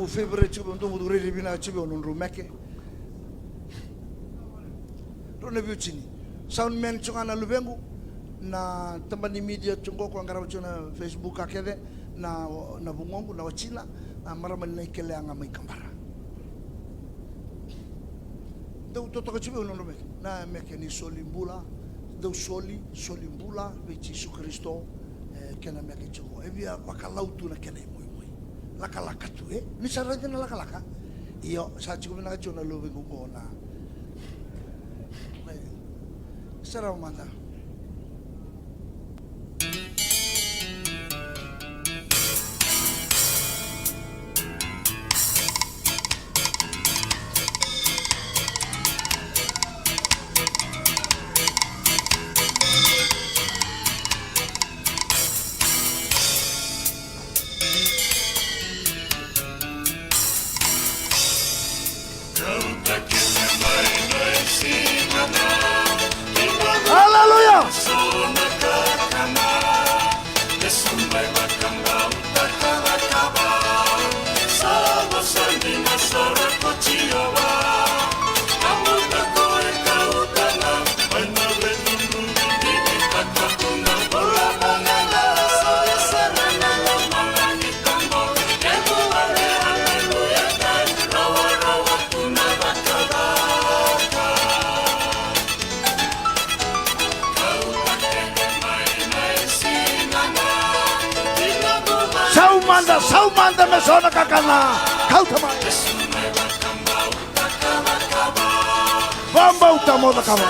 tu favorite chibo ndo mudure libina chibo nunru meke rona biuchini sound man chungana lubengu na tambani media chungo kwa ngara chuna Facebook akede na bungongu na wachila na mara na ikele anga mai kambara ndo to chibo nunru meke na meke ni solimbula ndo solimbula be Yesu Kristo kena meke chungo evia wakalautu na kena laka-laka tu ni saranya na laka-laka iyo sa chiku na chona lobe ko na sarau manda Saumanda mesona kakana kautama Bamba utamoda kama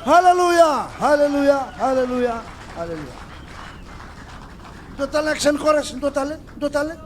Hallelujah, hallelujah, hallelujah, hallelujah. Total action chorus, total.